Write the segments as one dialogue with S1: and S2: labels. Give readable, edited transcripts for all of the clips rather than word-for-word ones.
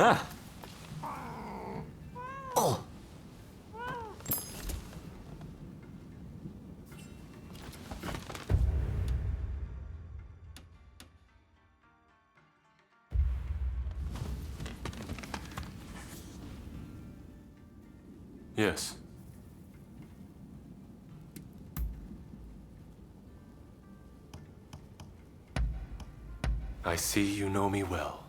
S1: Oh.
S2: Yes. I see you know me well.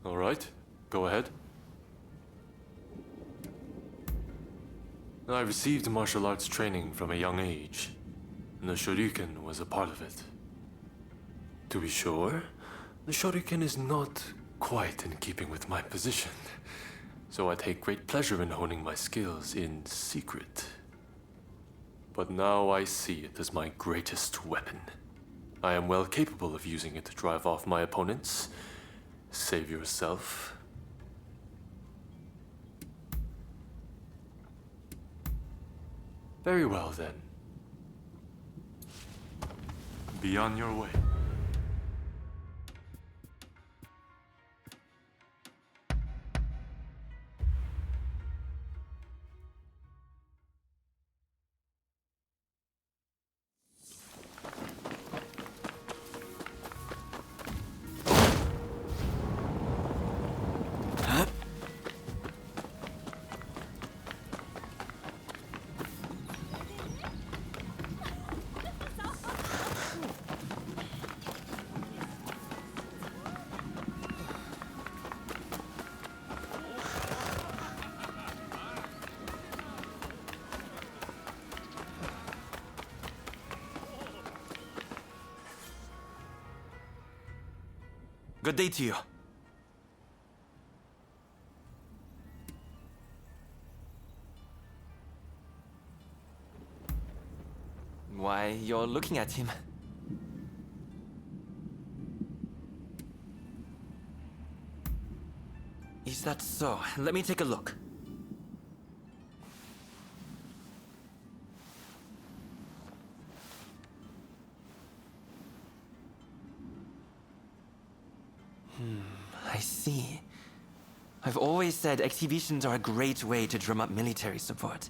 S2: All right, go ahead. I received martial arts training from a young age, and the Shoryuken was a part of it. To be sure, the Shoryuken is not quite in keeping with my position, so I take great pleasure in honing my skills in secret. But now I see it as my greatest weapon. I am well capable of using it to drive off my opponents. Save yourself. Very well then. Be on your way.
S1: Good day to you. Why, you're looking at him. Is that so? Let me take a look. I see. I've always said exhibitions are a great way to drum up military support,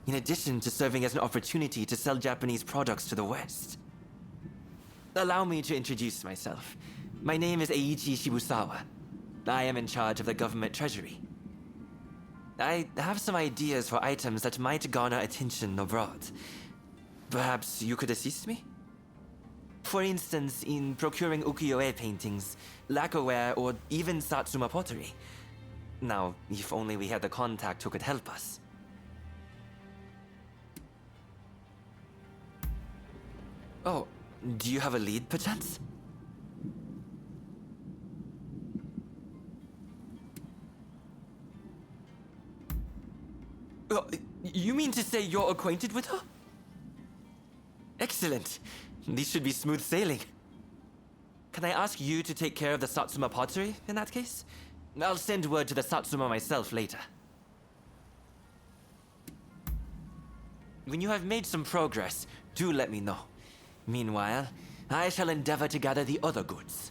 S1: in addition to serving as an opportunity to sell Japanese products to the West. Allow me to introduce myself. My name is Eiichi Shibusawa. I am in charge of the government treasury. I have some ideas for items that might garner attention abroad. Perhaps you could assist me? For instance, in procuring ukiyo-e paintings, lacquerware, or even satsuma pottery. Now, if only we had the contact who could help us. Oh, do you have a lead, perchance? You mean to say you're acquainted with her? Excellent. This should be smooth sailing. Can I ask you to take care of the satsuma pottery, in that case? I'll send word to the satsuma myself later. When you have made some progress, do let me know. Meanwhile, I shall endeavor to gather the other goods.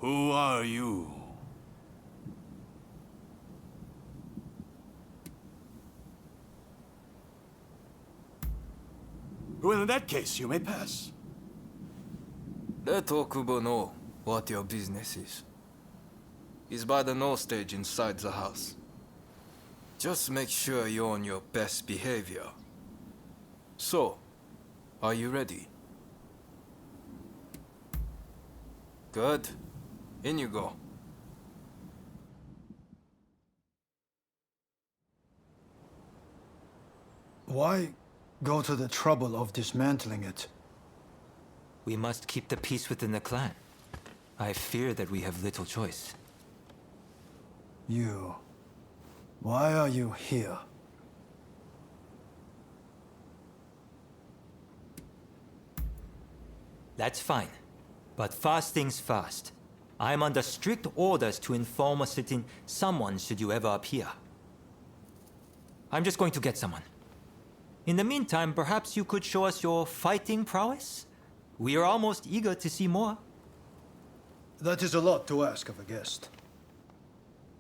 S3: Who are you? Well, in that case, you may pass.
S4: Let Okubo know what your business is. He's by the no stage inside the house. Just make sure you're on your best behavior. So, are you ready? Good. In you go.
S5: Why go to the trouble of dismantling it?
S1: We must keep the peace within the clan. I fear that we have little choice.
S5: You... Why are you here?
S1: That's fine. But first things first. I'm under strict orders to inform a certain someone should you ever appear. I'm just going to get someone. In the meantime, perhaps you could show us your fighting prowess? We are almost eager to see more.
S5: That is a lot to ask of a guest.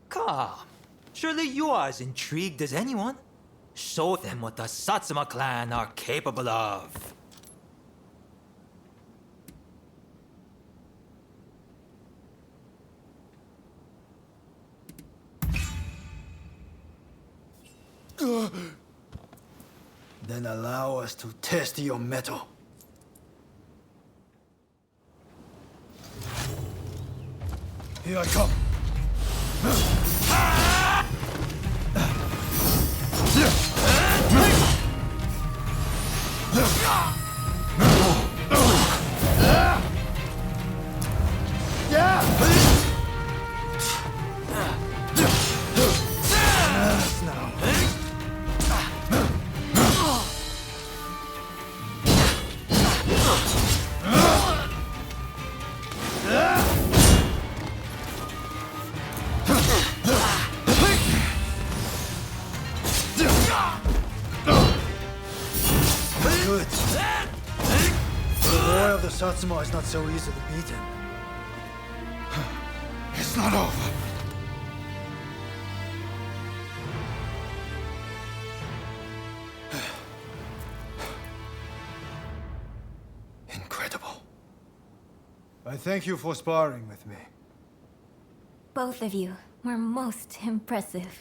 S1: Come. Surely you are as intrigued as anyone. Show them what the Satsuma clan are capable of.
S5: Then allow us to test your mettle. Here I come. Good. The boy of the Satsuma is not so easily beaten. It's not over. Incredible. I thank you for sparring with me.
S6: Both of you were most impressive.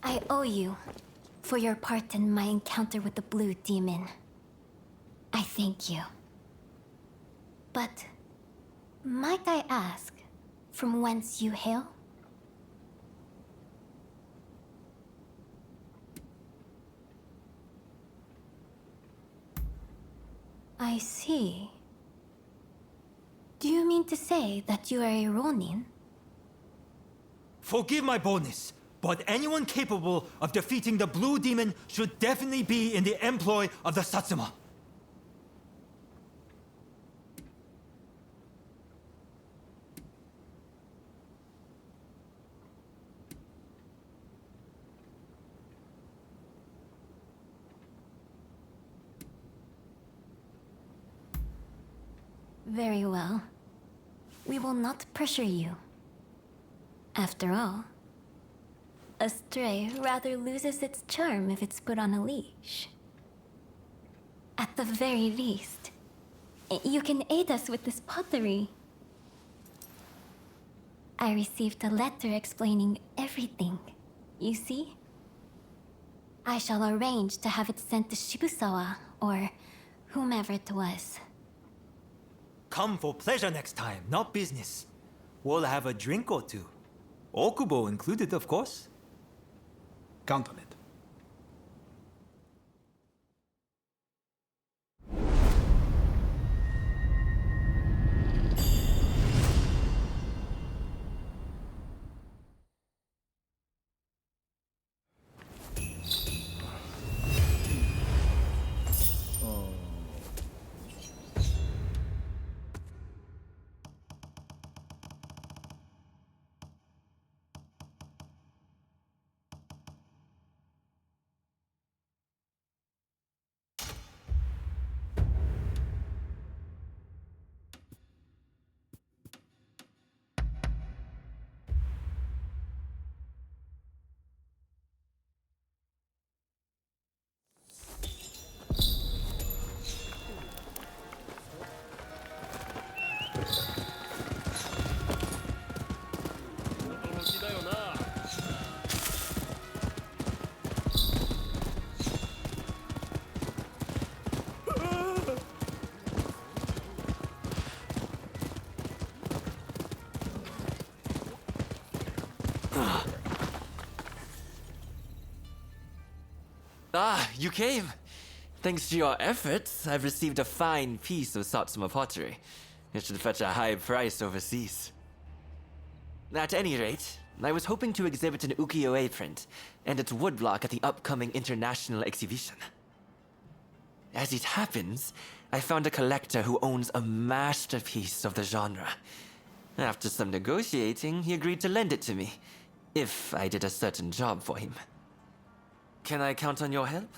S6: I owe you for your part in my encounter with the Blue Demon. I thank you. But might I ask from whence you hail? I see. Do you mean to say that you are a ronin?
S1: Forgive my boldness, but anyone capable of defeating the Blue Demon should definitely be in the employ of the Satsuma.
S6: Very well. We will not pressure you. After all, a stray rather loses its charm if it's put on a leash. At the very least, you can aid us with this pottery. I received a letter explaining everything, you see? I shall arrange to have it sent to Shibusawa, or whomever it was.
S1: Come for pleasure next time, not business. We'll have a drink or two. Okubo included, of course.
S5: Count on it.
S1: Ah, you came. Thanks to your efforts, I've received a fine piece of Satsuma pottery. It should fetch a high price overseas. At any rate, I was hoping to exhibit an ukiyo-e print and its woodblock at the upcoming international exhibition. As it happens, I found a collector who owns a masterpiece of the genre. After some negotiating, he agreed to lend it to me, if I did a certain job for him. Can I count on your help?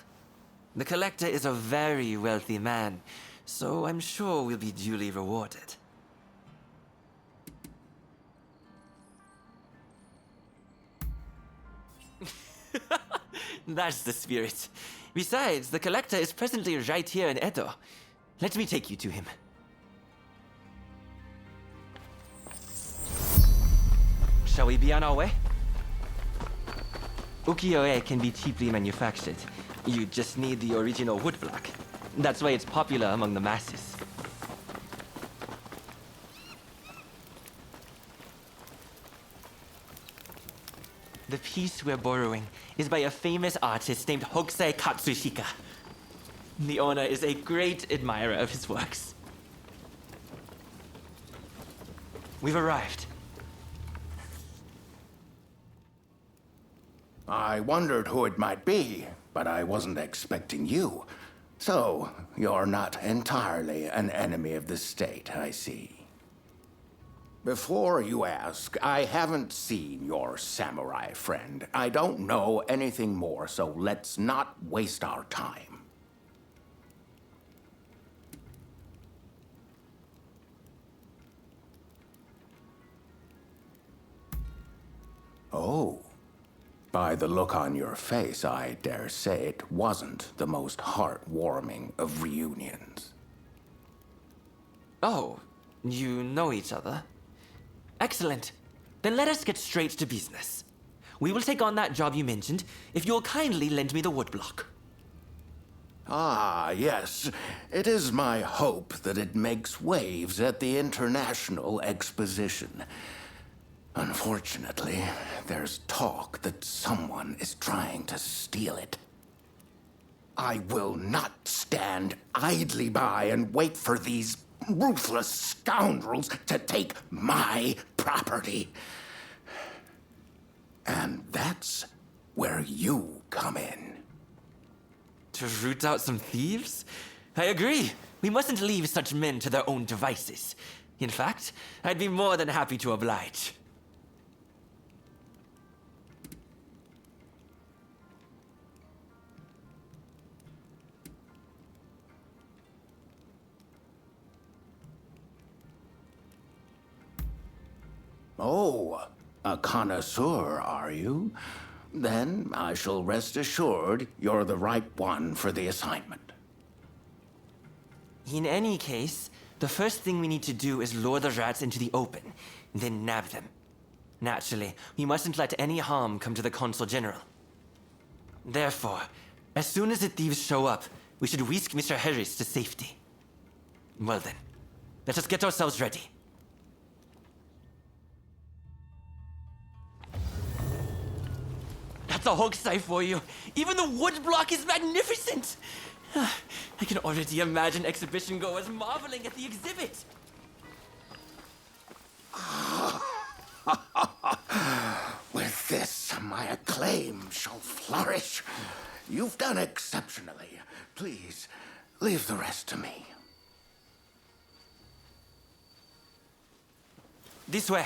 S1: The collector is a very wealthy man, so I'm sure we'll be duly rewarded. That's the spirit. Besides, the collector is presently right here in Edo. Let me take you to him. Shall we be on our way? Ukiyo-e can be cheaply manufactured. You just need the original woodblock. That's why it's popular among the masses. The piece we're borrowing is by a famous artist named Hokusai Katsushika. The owner is a great admirer of his works. We've arrived.
S7: I wondered who it might be, but I wasn't expecting you. So, you're not entirely an enemy of the state, I see. Before you ask, I haven't seen your samurai friend. I don't know anything more, so let's not waste our time. Oh. By the look on your face, I dare say it wasn't the most heartwarming of reunions.
S1: Oh, you know each other? Excellent. Then let us get straight to business. We will take on that job you mentioned if you'll kindly lend me the woodblock.
S7: Ah, yes. It is my hope that it makes waves at the International Exposition. Unfortunately, there's talk that someone is trying to steal it. I will not stand idly by and wait for these ruthless scoundrels to take my property. And that's where you come in.
S1: To root out some thieves? I agree. We mustn't leave such men to their own devices. In fact, I'd be more than happy to oblige.
S7: Oh, a connoisseur, are you? Then I shall rest assured you're the right one for the assignment.
S1: In any case, the first thing we need to do is lure the rats into the open, then nab them. Naturally, we mustn't let any harm come to the Consul General. Therefore, as soon as the thieves show up, we should whisk Mr. Harris to safety. Well then, let us get ourselves ready. That's a hokusai for you. Even the woodblock is magnificent. I can already imagine exhibition goers marveling at the exhibit.
S7: With this, my acclaim shall flourish. You've done exceptionally. Please, leave the rest to me.
S1: This way.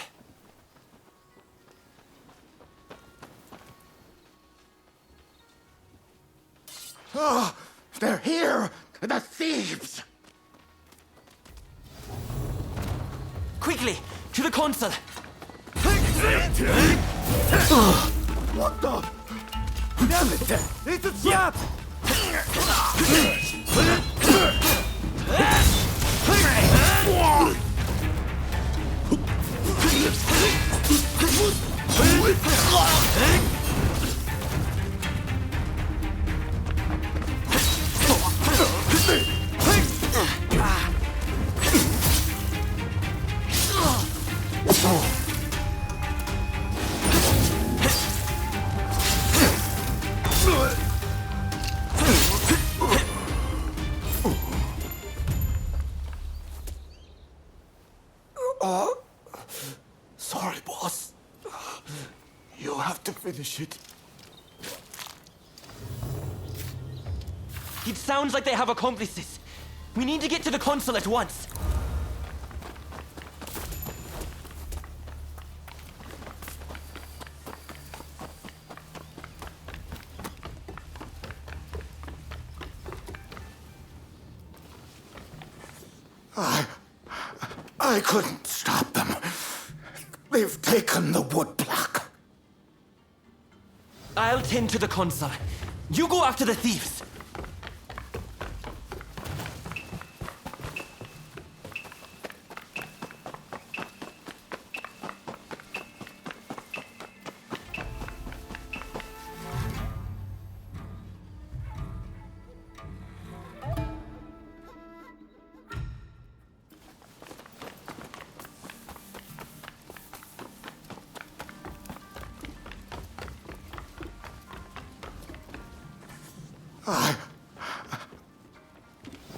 S7: Oh, they're here! The thieves!
S1: Quickly, to the consul!
S7: What the?
S5: Damn it! It's a trap!
S3: Sorry, boss. You'll have to finish it.
S1: It sounds like they have accomplices. We need to get to the console at once.
S7: I couldn't stop them. They've taken the woodblock.
S1: I'll tend to the console. You go after the thieves.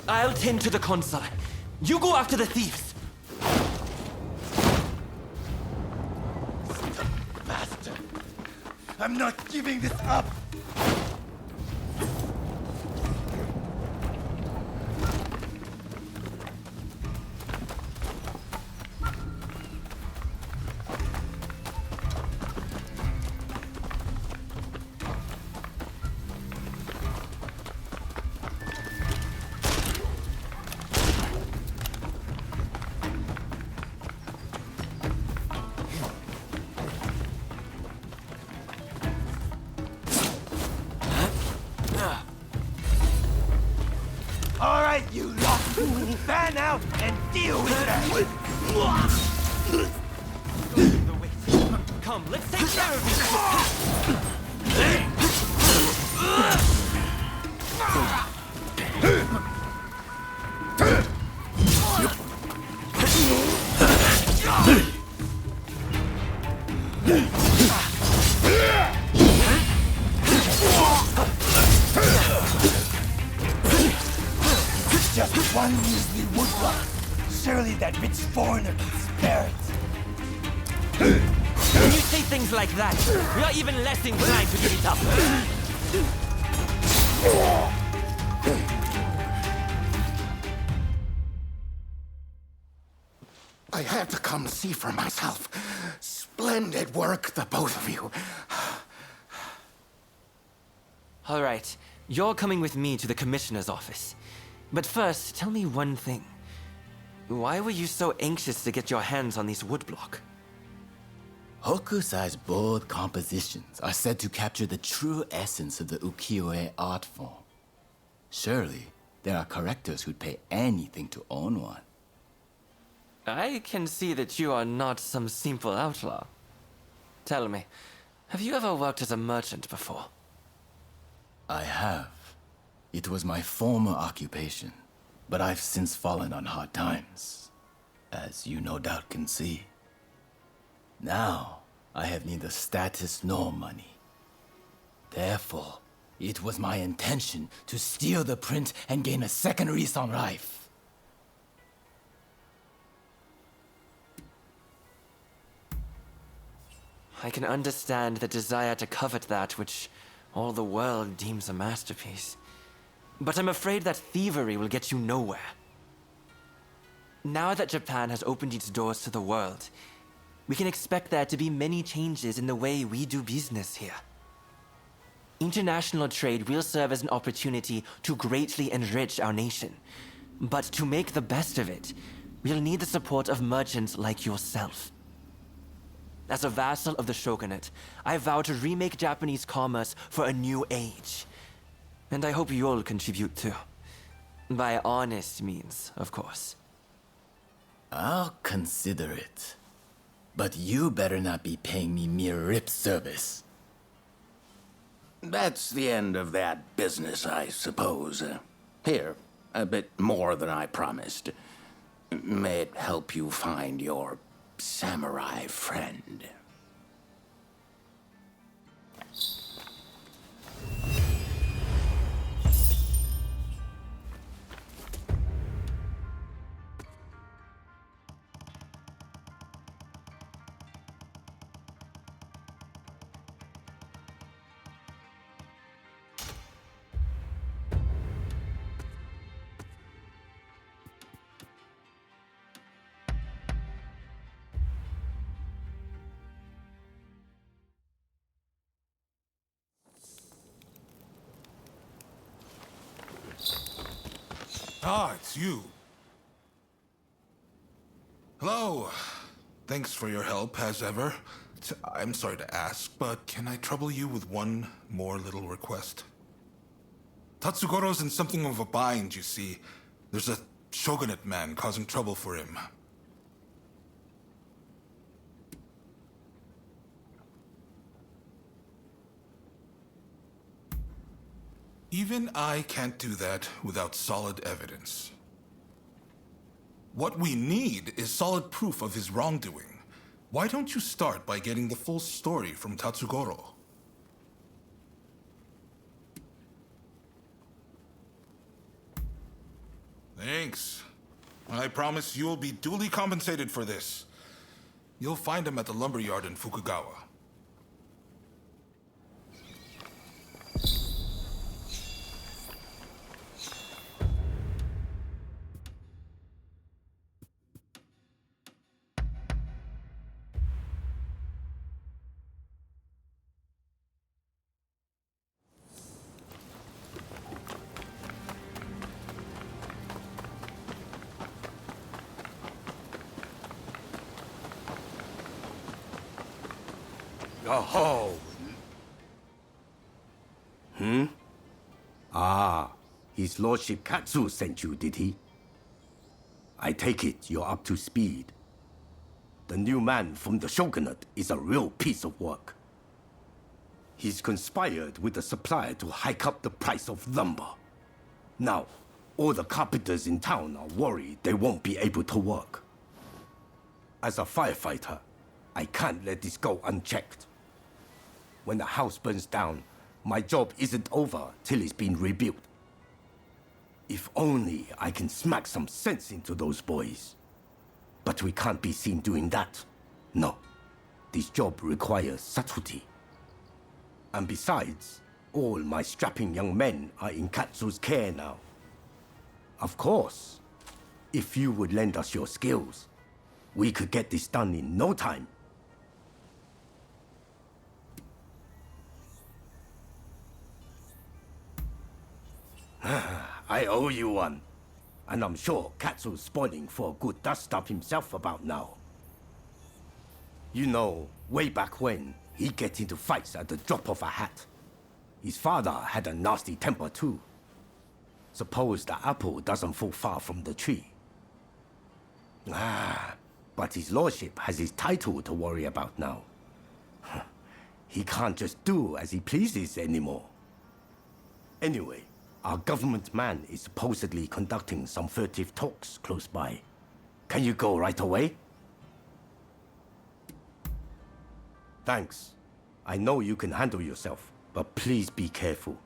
S1: I'll tend to the console. You go after the thieves.
S5: Master, I'm not giving this up. All right, you lot, fan out and deal with that.
S1: The weight. Come, let's take care of
S5: Just one measly woodblock. Surely that rich foreigner can spare it.
S1: When you say things like that, we are even less inclined to give it up.
S7: I had to come see for myself. Splendid work, the both of you.
S1: All right, you're coming with me to the commissioner's office. But first, tell me one thing. Why were you so anxious to get your hands on these woodblock?
S8: Hokusai's bold compositions are said to capture the true essence of the ukiyo-e art form. Surely, there are collectors who'd pay anything to own one.
S1: I can see that you are not some simple outlaw. Tell me, have you ever worked as a merchant before?
S8: I have. It was my former occupation, but I've since fallen on hard times, as you no doubt can see. Now, I have neither status nor money. Therefore, it was my intention to steal the print and gain a second lease on life.
S1: I can understand the desire to covet that which all the world deems a masterpiece. But I'm afraid that thievery will get you nowhere. Now that Japan has opened its doors to the world, we can expect there to be many changes in the way we do business here. International trade will serve as an opportunity to greatly enrich our nation. But to make the best of it, we'll need the support of merchants like yourself. As a vassal of the shogunate, I vow to remake Japanese commerce for a new age. And I hope you'll contribute too. By honest means, of course.
S8: I'll consider it. But you better not be paying me mere lip service.
S7: That's the end of that business, I suppose. Here, a bit more than I promised. May it help you find your samurai friend.
S3: Ah, it's you. Hello. Thanks for your help, as ever. I'm sorry to ask, but can I trouble you with one more little request? Tatsugoro's in something of a bind, you see. There's a shogunate man causing trouble for him. Even I can't do that without solid evidence. What we need is solid proof of his wrongdoing. Why don't you start by getting the full story from Tatsugoro? Thanks. I promise you'll be duly compensated for this. You'll find him at the lumberyard in Fukugawa.
S9: Oh. Ah, His Lordship Katsu sent you, did he? I take it you're up to speed. The new man from the shogunate is a real piece of work. He's conspired with the supplier to hike up the price of lumber. Now, all the carpenters in town are worried they won't be able to work. As a firefighter, I can't let this go unchecked. When the house burns down, my job isn't over till it's been rebuilt. If only I can smack some sense into those boys. But we can't be seen doing that. No, this job requires subtlety. And besides, all my strapping young men are in Katsu's care now. Of course, if you would lend us your skills, we could get this done in no time. I owe you one. And I'm sure Katsu's spoiling for a good dust-up himself about now. You know, way back when, he'd get into fights at the drop of a hat. His father had a nasty temper too. Suppose the apple doesn't fall far from the tree. But his lordship has his title to worry about now. He can't just do as he pleases anymore. Anyway, our government man is supposedly conducting some furtive talks close by. Can you go right away? Thanks. I know you can handle yourself, but please be careful.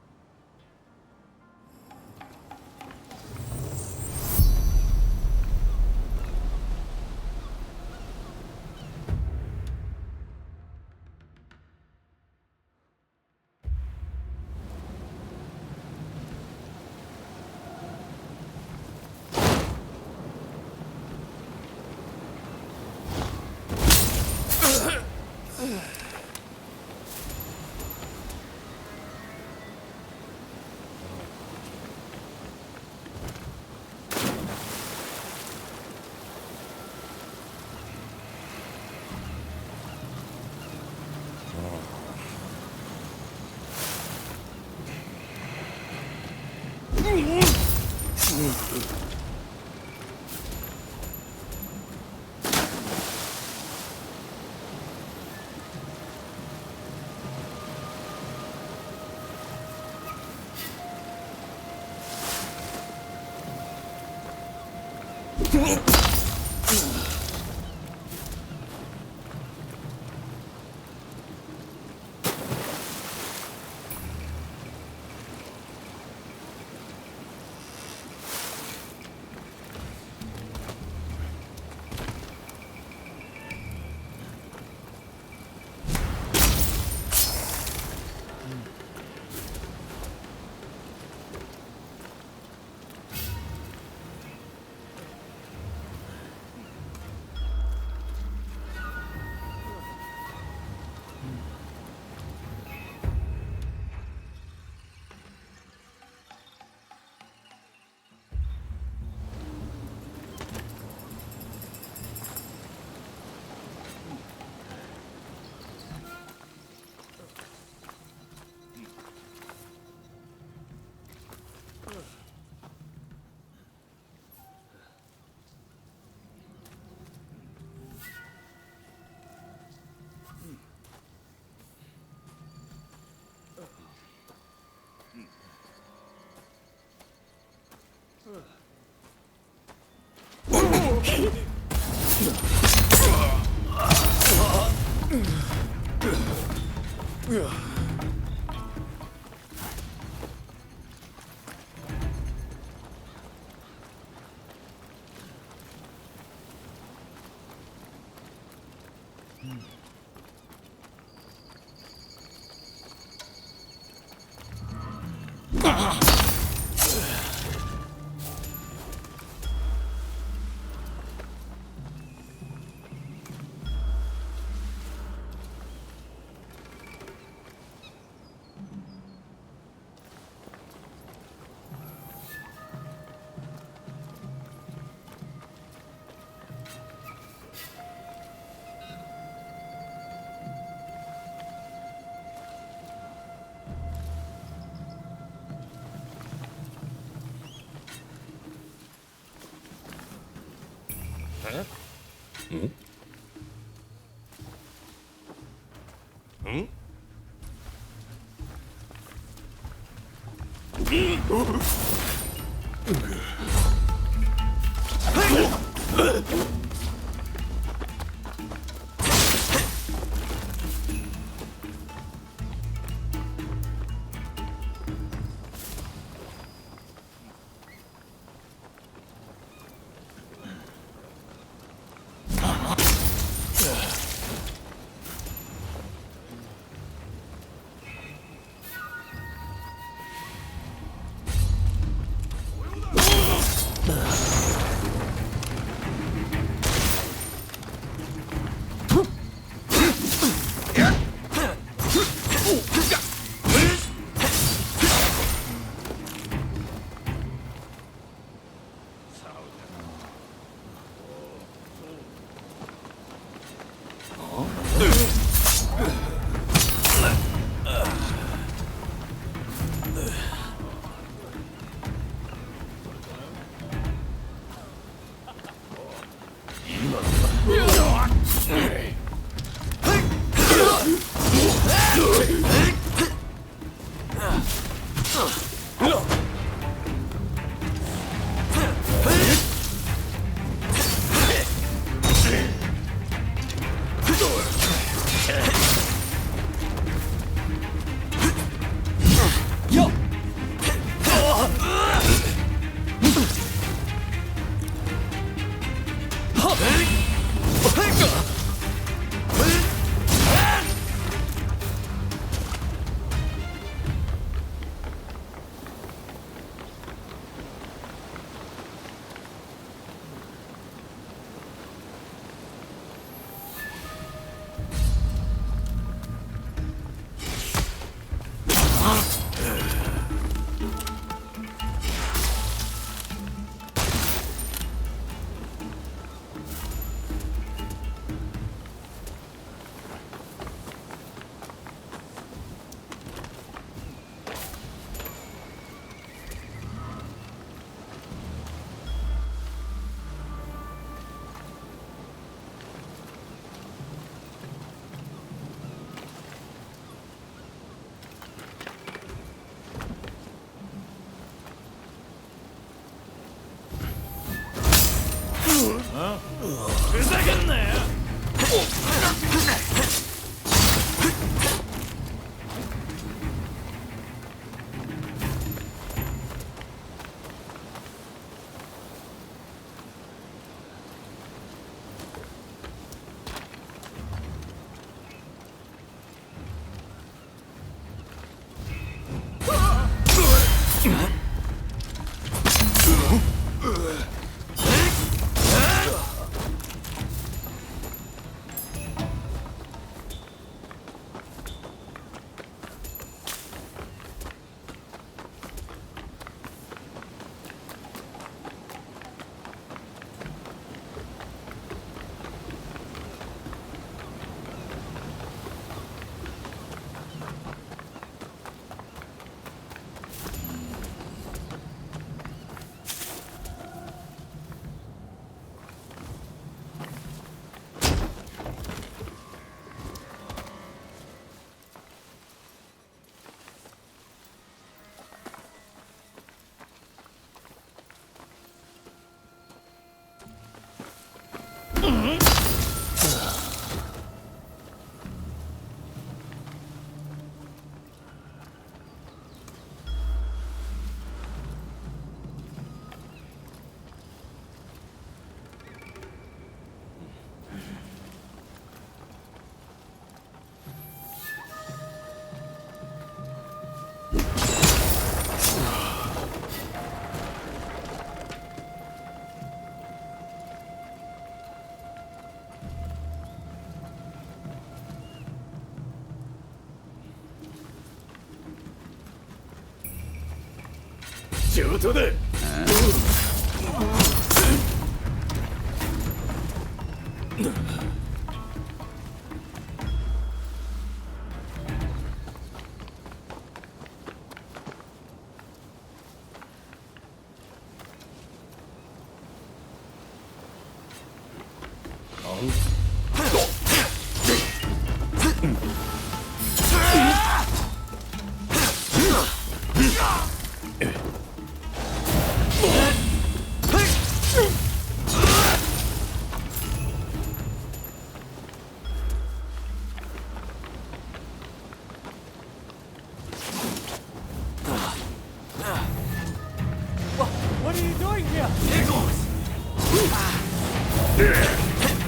S5: What are you doing here?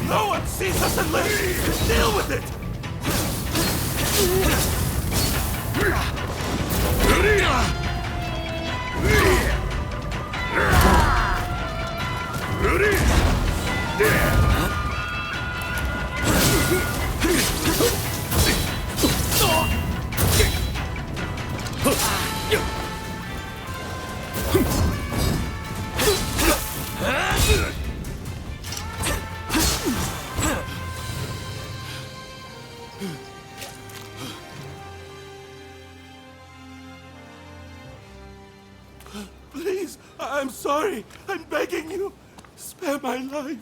S3: No one sees us and lives! Deal with it! Please, I'm sorry. I'm begging you. Spare my life.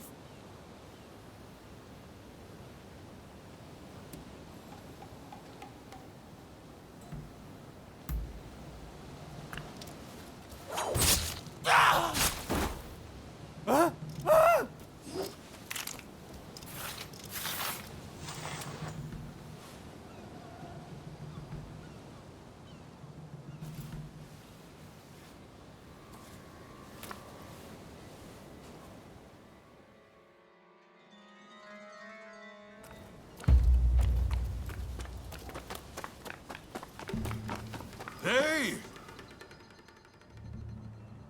S3: Hey!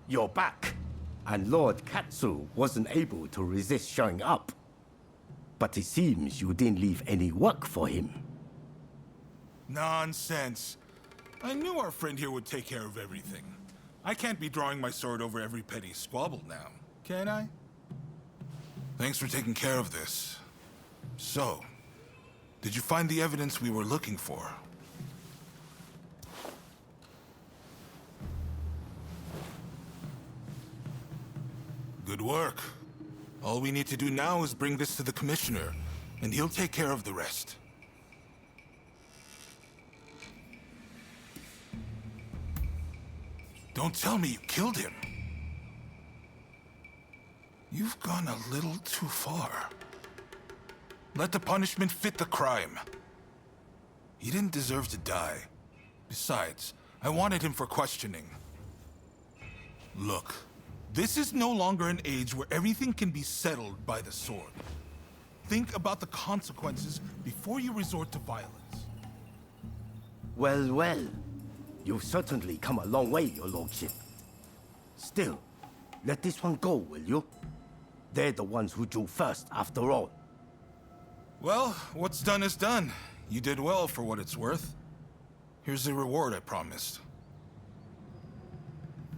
S9: You're back, and Lord Katsu wasn't able to resist showing up. But it seems you didn't leave any work for him.
S3: Nonsense. I knew our friend here would take care of everything. I can't be drawing my sword over every petty squabble now, can I? Thanks for taking care of this. So, did you find the evidence we were looking for? Good work. All we need to do now is bring this to the Commissioner, and he'll take care of the rest. Don't tell me you killed him. You've gone a little too far. Let the punishment fit the crime. He didn't deserve to die. Besides, I wanted him for questioning. Look, this is no longer an age where everything can be settled by the sword. Think about the consequences before you resort to violence.
S9: Well, well. You've certainly come a long way, your lordship. Still, let this one go, will you? They're the ones who drew first, after all.
S3: Well, what's done is done. You did well for what it's worth. Here's the reward I promised.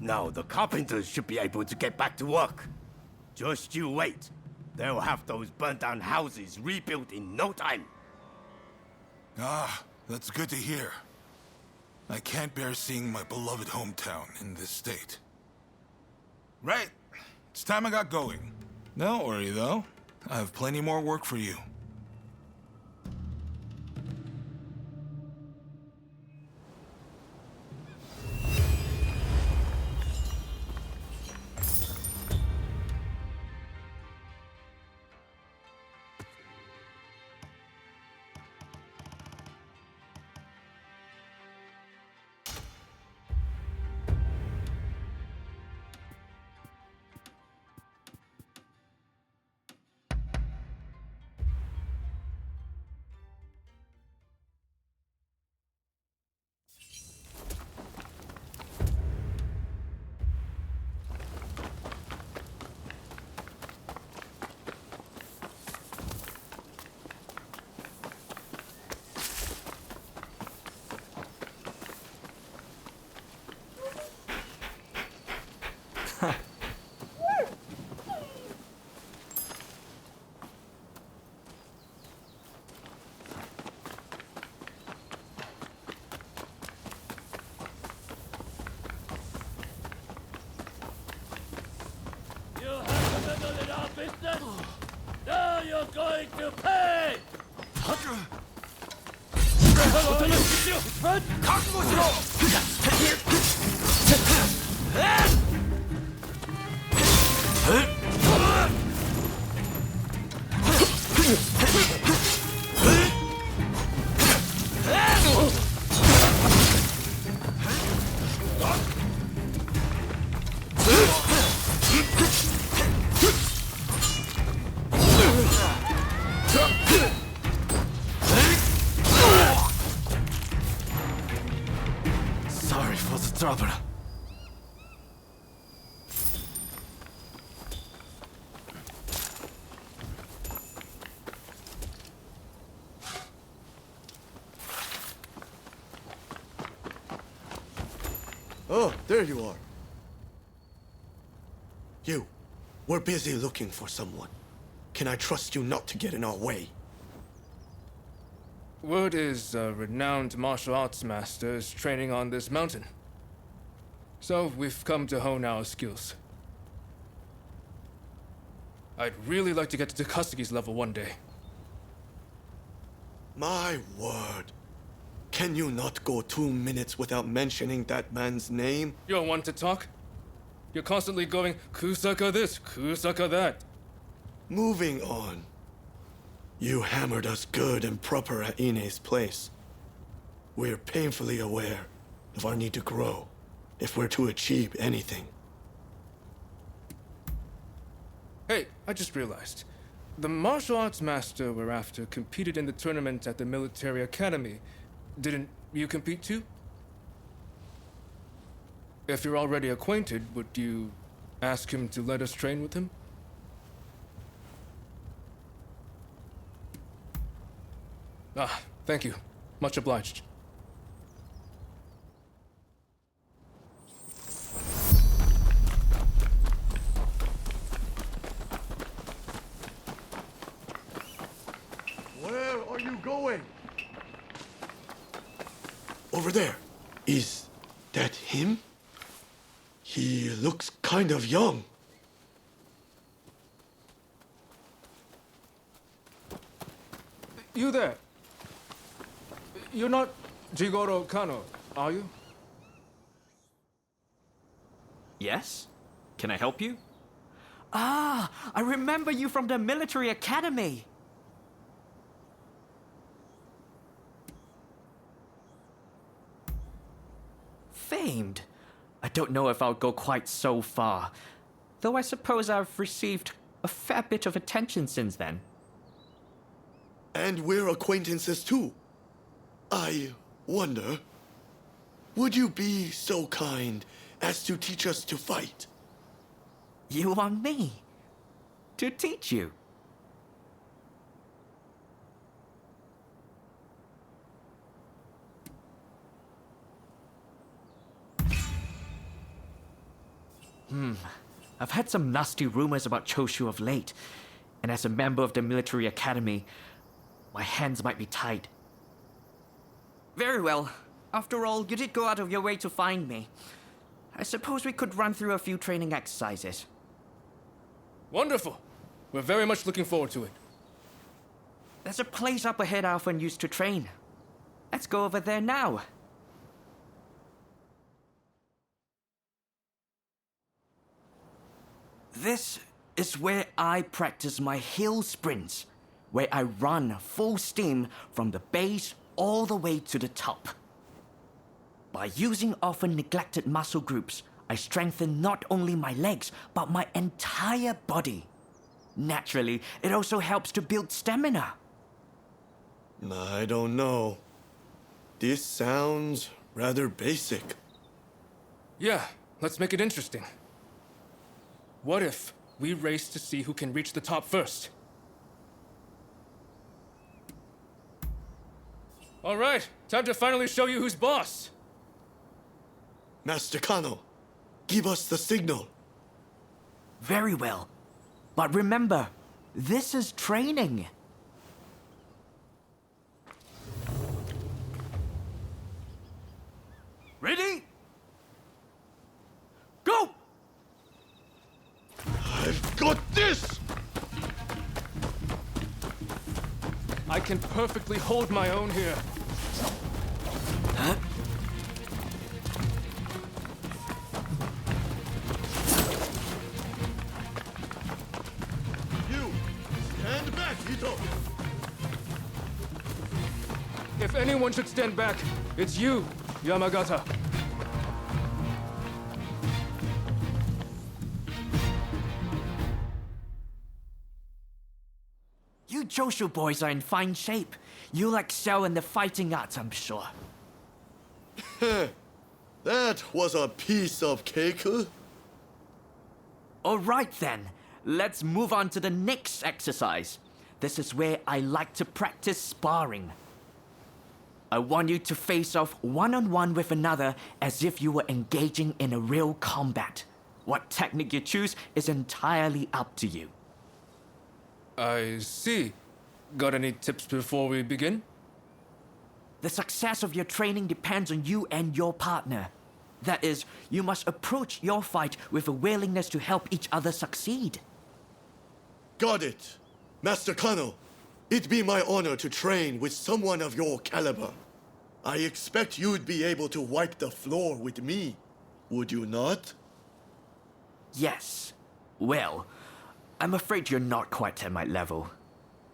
S9: Now the carpenters should be able to get back to work. Just you wait. They'll have those burnt-down houses rebuilt in no time.
S3: Ah, that's good to hear. I can't bear seeing my beloved hometown in this state. Right. It's time I got going. Don't worry, though. I have plenty more work for you.
S10: business? Now you're going to pay!
S1: Sorry for the trouble.
S11: Oh, there you are. You, we're busy looking for someone. Can I trust you not to get in our way?
S12: Word is a renowned martial arts master is training on this mountain. So we've come to hone our skills. I'd really like to get to Takasagi's level one day.
S11: My word. Can you not go 2 minutes without mentioning that man's name?
S12: You don't want to talk? You're constantly going, Kusaka this, Kusaka that.
S11: Moving on. You hammered us good and proper at Ine's place. We're painfully aware of our need to grow if we're to achieve anything.
S12: Hey, I just realized. The martial arts master we're after competed in the tournament at the military academy. Didn't you compete too? If you're already acquainted, would you ask him to let us train with him? Ah, thank you. Much obliged.
S11: Where are you going? Over there. Is that him? He looks kind of young.
S12: You there. You're not Jigoro Kano, are you?
S1: Yes? Can I help you? Ah, I remember you from the military academy. Famed. I don't know if I'll go quite so far, though I suppose I've received a fair bit of attention since then.
S11: And we're acquaintances too. I wonder, would you be so kind as to teach us to fight?
S1: You want me to teach you? I've had some nasty rumors about Choshu of late, and as a member of the military academy, my hands might be tied. Very well. After all, you did go out of your way to find me. I suppose we could run through a few training exercises.
S12: Wonderful. We're very much looking forward to it.
S1: There's a place up ahead I often used to train. Let's go over there now. This is where I practice my hill sprints, where I run full steam from the base all the way to the top. By using often neglected muscle groups, I strengthen not only my legs, but my entire body. Naturally, it also helps to build stamina.
S11: I don't know. This sounds rather basic.
S12: Yeah, let's make it interesting. What if we race to see who can reach the top first? All right, time to finally show you who's boss.
S11: Master Kano, give us the signal.
S1: Very well. But remember, this is training. Ready? Go!
S11: I've got this!
S12: I can perfectly hold my own here.
S11: You! Stand back, Ito!
S12: If anyone should stand back, it's you, Yamagata.
S13: You Joshu boys are in fine shape. You'll excel in the fighting arts, I'm sure.
S11: That was a piece of cake.
S13: All right then, let's move on to the next exercise. This is where I like to practice sparring. I want you to face off one-on-one with another as if you were engaging in a real combat. What technique you choose is entirely up to you.
S12: I see. Got any tips before we begin?
S13: The success of your training depends on you and your partner. That is, you must approach your fight with a willingness to help each other succeed.
S11: Got it. Master Kano, it'd be my honor to train with someone of your caliber. I expect you'd be able to wipe the floor with me, would you not?
S13: Yes. Well, I'm afraid you're not quite at my level.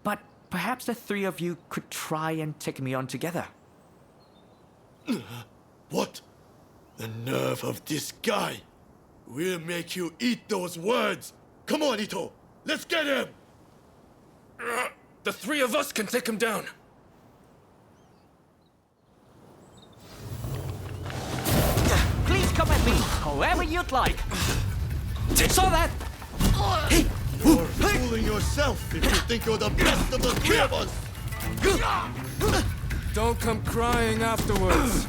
S13: But perhaps the three of you could try and take me on together.
S11: What? The nerve of this guy! We'll make you eat those words! Come on, Ito! Let's get him!
S12: The three of us can take him down.
S13: Please come at me, however you'd like. Saw that?
S11: You're fooling yourself if you think you're the best of the three of us!
S12: Don't come crying afterwards.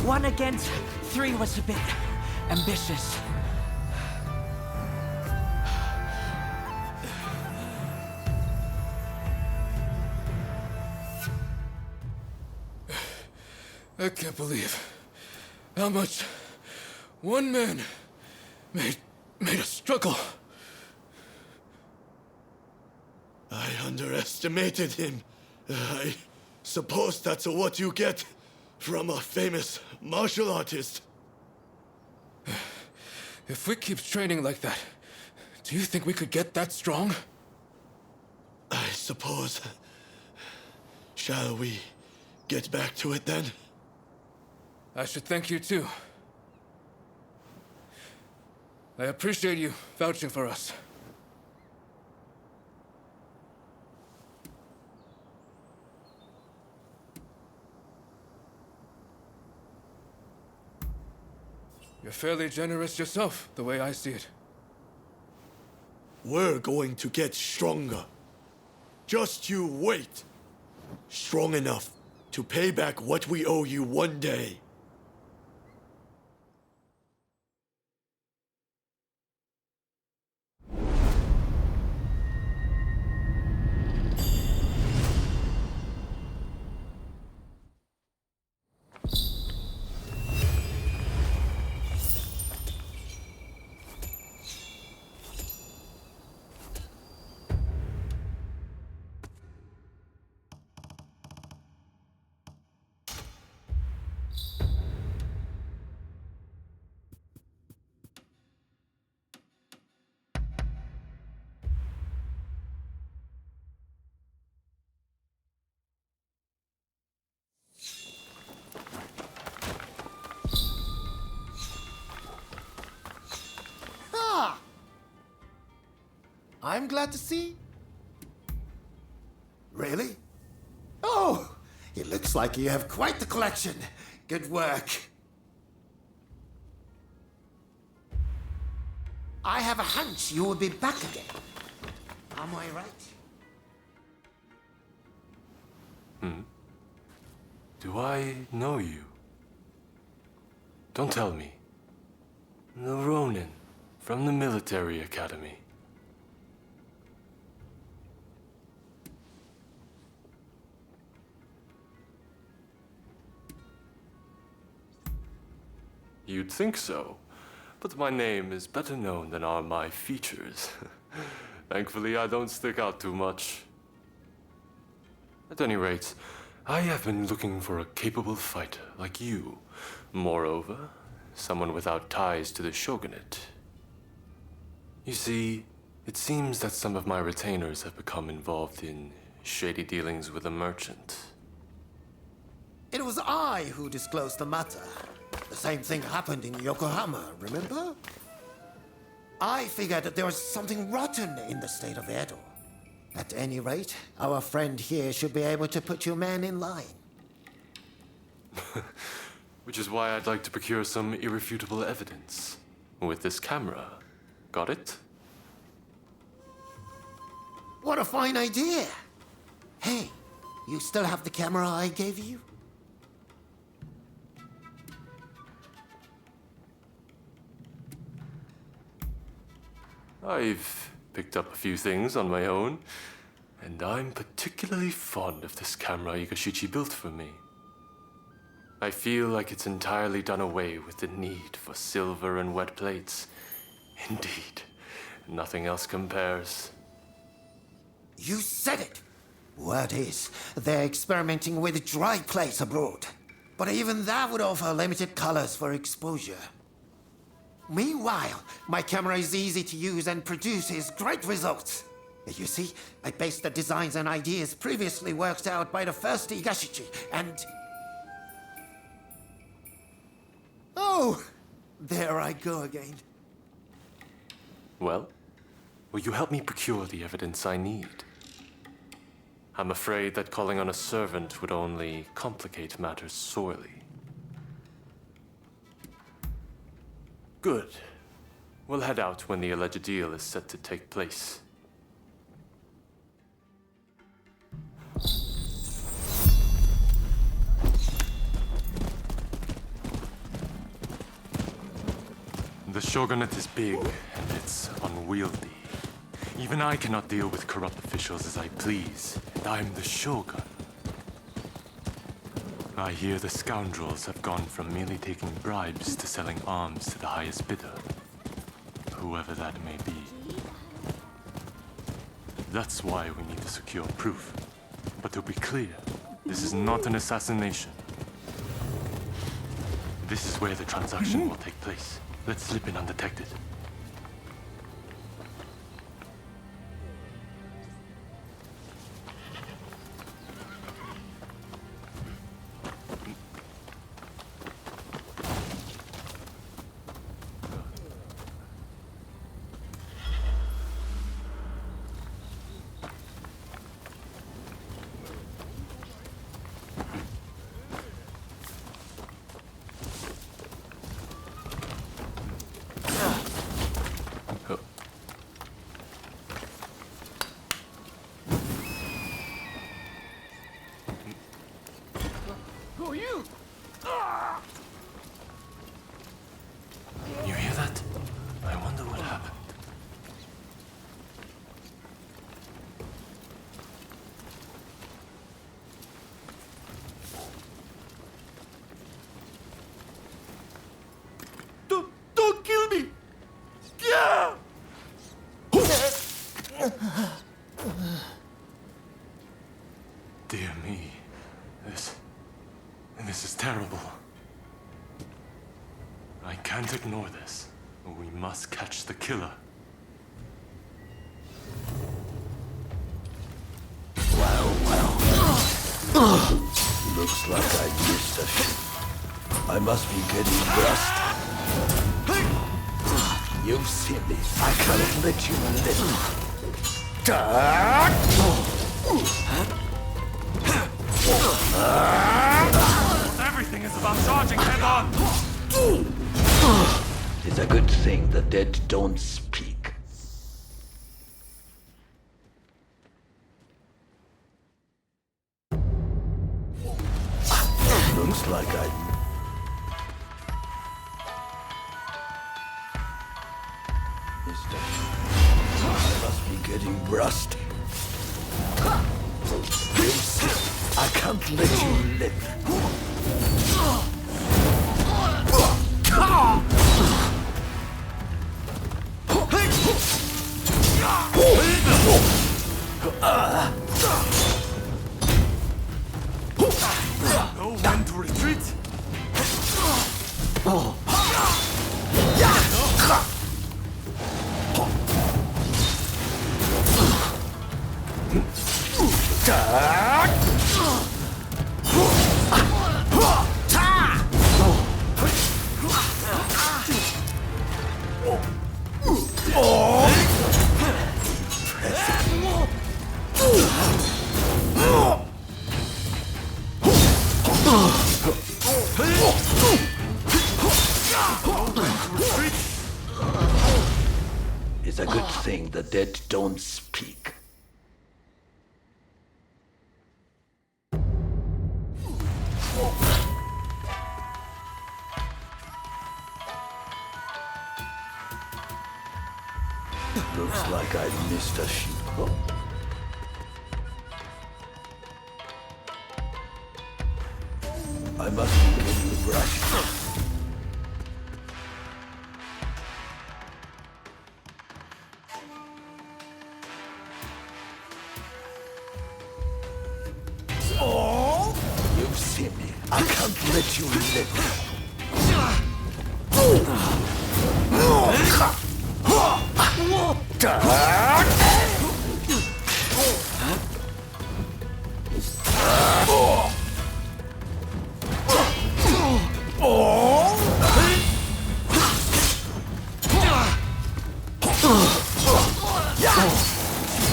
S13: One against three was a bit ambitious.
S12: I can't believe how much one man made us struggle.
S11: I underestimated him. I suppose that's what you get from a famous martial artist.
S12: If we keep training like that, do you think we could get that strong?
S11: I suppose. Shall we get back to it then?
S12: I should thank you too. I appreciate you vouching for us. You're fairly generous yourself, the way I see it.
S11: We're going to get stronger. Just you wait. Strong enough to pay back what we owe you one day.
S7: I'm glad to see. Really? Oh, it looks like you have quite the collection. Good work. I have a hunch you will be back again. Am I right?
S2: Do I know you? Don't tell me. The ronin from the military academy. You'd think so, but my name is better known than are my features. Thankfully, I don't stick out too much. At any rate, I have been looking for a capable fighter like you. Moreover, someone without ties to the shogunate. You see, it seems that some of my retainers have become involved in shady dealings with a merchant.
S7: It was I who disclosed the matter. The same thing happened in Yokohama, remember? I figured that there was something rotten in the state of Edo. At any rate, our friend here should be able to put your man in line.
S2: Which is why I'd like to procure some irrefutable evidence. With this camera. Got it?
S7: What a fine idea! Hey, you still have the camera I gave you?
S2: I've picked up a few things on my own, and I'm particularly fond of this camera Igashichi built for me. I feel like it's entirely done away with the need for silver and wet plates. Indeed, nothing else compares.
S7: You said it! Word is, they're experimenting with dry plates abroad. But even that would offer limited colors for exposure. Meanwhile, my camera is easy to use and produces great results. You see, I based the designs and ideas previously worked out by the first Igashichi, and... Oh, there I go again.
S2: Well, will you help me procure the evidence I need? I'm afraid that calling on a servant would only complicate matters sorely. Good. We'll head out when the alleged deal is set to take place. The shogunate is big, and it's unwieldy. Even I cannot deal with corrupt officials as I please, and I'm the shogun. I hear the scoundrels have gone from merely taking bribes to selling arms to the highest bidder, whoever that may be. That's why we need to secure proof. But to be clear, this is not an assassination. This is where the transaction will take place. Let's slip in undetected. You hear that? I wonder what happened.
S5: Don't kill me! Yeah!
S2: Dear me. This is terrible. I can't ignore this. We must catch the killer.
S5: Looks like I missed a shit. I must be getting rust. You've seen me. I can't let you
S2: Everything is about charging head on!
S7: It's a good thing the dead don't speak. Looks like Mister, I must be getting rusty. You see, I can't let you live.
S2: Know when to retreat?
S7: It's a good thing the dead don't speak. Looks like I missed a sheep. I must be getting rushed. You've seen me. I can't let you live.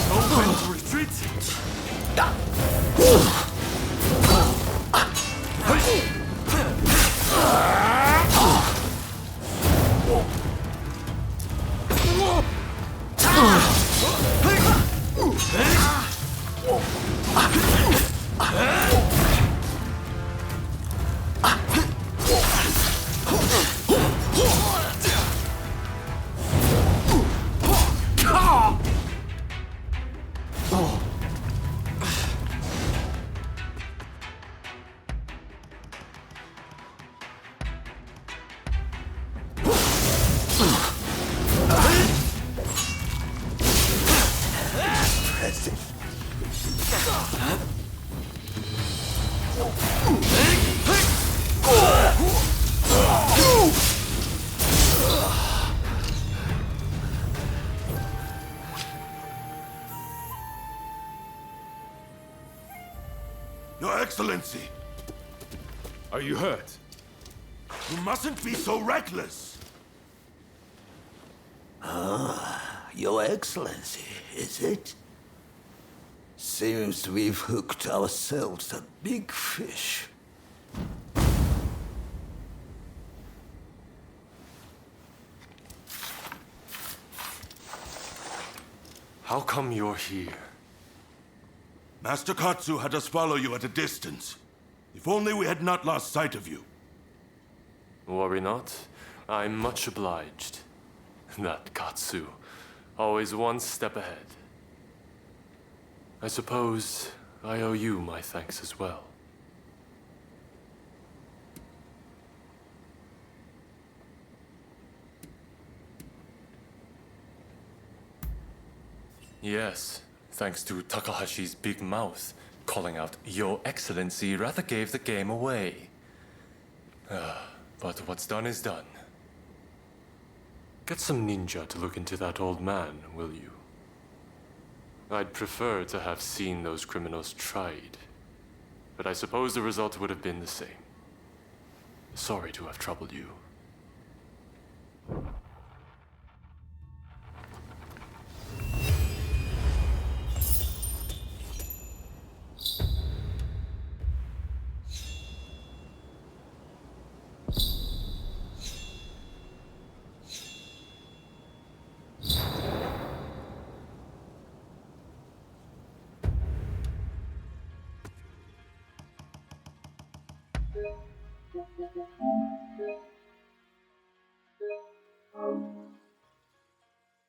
S2: Know when to retreat?
S3: Your Excellency!
S2: Are you hurt?
S3: You mustn't be so reckless!
S7: Your Excellency, is it? Seems we've hooked ourselves a big fish.
S2: How come you're here?
S3: Master Katsu had us follow you at a distance. If only we had not lost sight of you.
S2: Worry not. I'm much obliged. That Katsu. Always one step ahead. I suppose I owe you my thanks as well. Yes, thanks to Takahashi's big mouth, calling out Your Excellency rather gave the game away. But what's done is done. Get some ninja to look into that old man, will you? I'd prefer to have seen those criminals tried, but I suppose the result would have been the same. Sorry to have troubled you.